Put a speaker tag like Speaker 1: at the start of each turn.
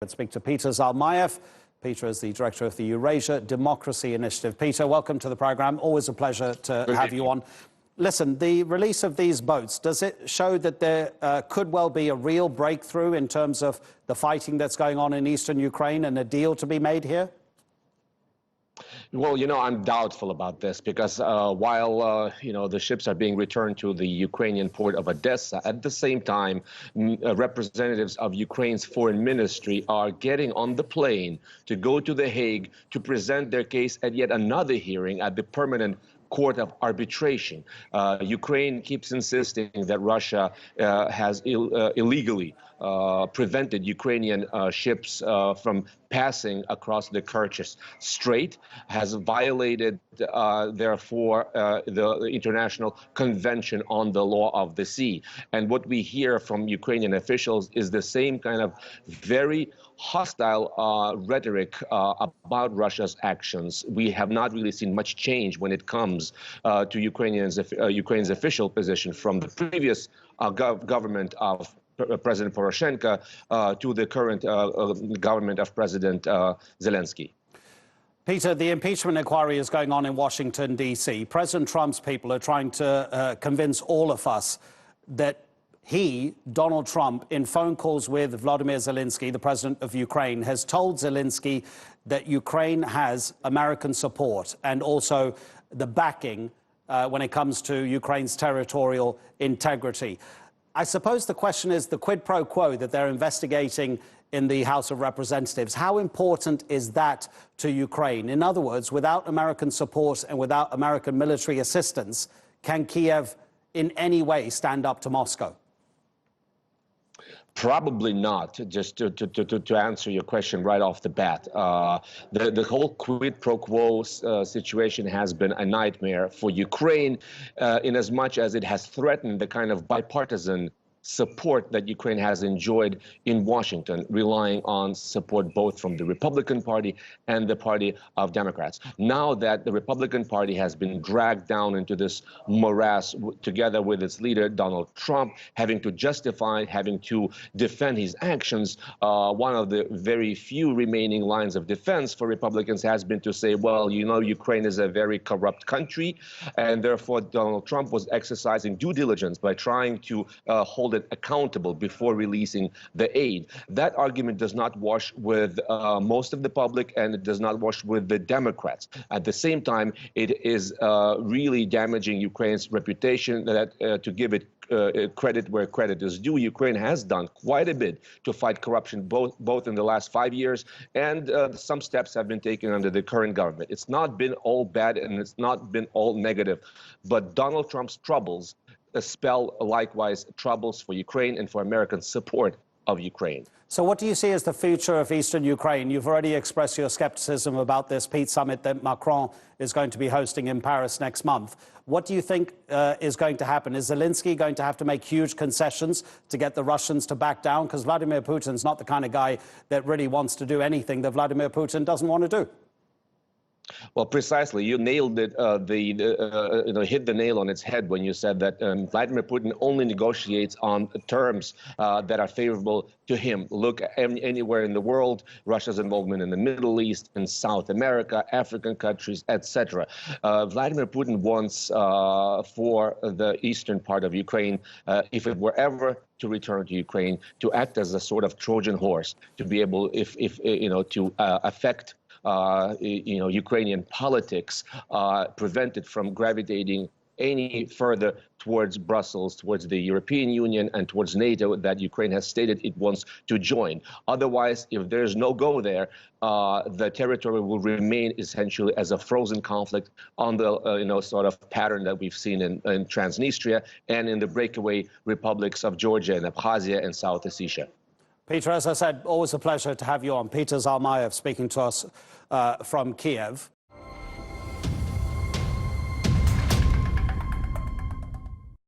Speaker 1: Let's speak to Peter Zalmayev. Peter is the director of the Eurasia Democracy Initiative. Peter, welcome to the programme. Always a pleasure to have you on. Listen, the release of these boats, does it show that there could well be a real breakthrough in terms of the fighting that's going on in eastern Ukraine and a deal to be made here?
Speaker 2: Well, I'm doubtful about this because while, the ships are being returned to the Ukrainian port of Odessa, at the same time, representatives of Ukraine's foreign ministry are getting on the plane to go to The Hague to present their case at yet another hearing at the Permanent Court of Arbitration. Ukraine keeps insisting that Russia has illegally prevented Ukrainian ships from passing across the Kerch Strait, has violated, therefore, the International Convention on the Law of the Sea. And what we hear from Ukrainian officials is the same kind of very hostile rhetoric about Russia's actions. We have not really seen much change when it comes to Ukraine's official position from the previous government of President Poroshenko to the current government of President Zelensky.
Speaker 1: Peter, the impeachment inquiry is going on in Washington, D.C. President Trump's people are trying to convince all of us that he, Donald Trump, in phone calls with Vladimir Zelensky, the president of Ukraine, has told Zelensky that Ukraine has American support and also the backing when it comes to Ukraine's territorial integrity. I suppose the question is the quid pro quo that they're investigating in the House of Representatives. How important is that to Ukraine? In other words, without American support and without American military assistance, can Kiev in any way stand up to Moscow?
Speaker 2: Probably not. Just to answer your question right off the bat, the whole quid pro quo situation has been a nightmare for Ukraine, in as much as it has threatened the kind of bipartisan support that Ukraine has enjoyed in Washington, relying on support both from the Republican Party and the Party of Democrats. Now that the Republican Party has been dragged down into this morass together with its leader, Donald Trump, having to justify, having to defend his actions, one of the very few remaining lines of defense for Republicans has been to say, well, Ukraine is a very corrupt country, and therefore Donald Trump was exercising due diligence by trying to hold it accountable before releasing the aid. That argument does not wash with most of the public, and it does not wash with the Democrats. At the same time, it is really damaging Ukraine's reputation. That to give it credit where credit is due, Ukraine has done quite a bit to fight corruption, both in the last 5 years, and some steps have been taken under the current government. It's not been all bad and it's not been all negative, but Donald Trump's troubles spell likewise troubles for Ukraine and for American support of Ukraine.
Speaker 1: So what do you see as the future of eastern Ukraine? You've already expressed your skepticism about this peace summit that Macron is going to be hosting in Paris next month. What do you think is going to happen? Is Zelensky going to have to make huge concessions to get the Russians to back down? Because Vladimir Putin's not the kind of guy that really wants to do anything that Vladimir Putin doesn't want to do.
Speaker 2: Well, precisely. You nailed it. Hit the nail on its head when you said that Vladimir Putin only negotiates on terms that are favorable to him. Look anywhere in the world, Russia's involvement in the Middle East, in South America, African countries, etc. Vladimir Putin wants for the eastern part of Ukraine, if it were ever to return to Ukraine, to act as a sort of Trojan horse, to be able, to affect Ukrainian politics, prevent it from gravitating any further towards Brussels, towards the European Union, and towards NATO that Ukraine has stated it wants to join. Otherwise, if there's no go there, the territory will remain essentially as a frozen conflict on the sort of pattern that we've seen in Transnistria and in the breakaway republics of Georgia and Abkhazia and South Ossetia.
Speaker 1: Peter, as I said, always a pleasure to have you on. Peter Zalmayev speaking to us from Kiev.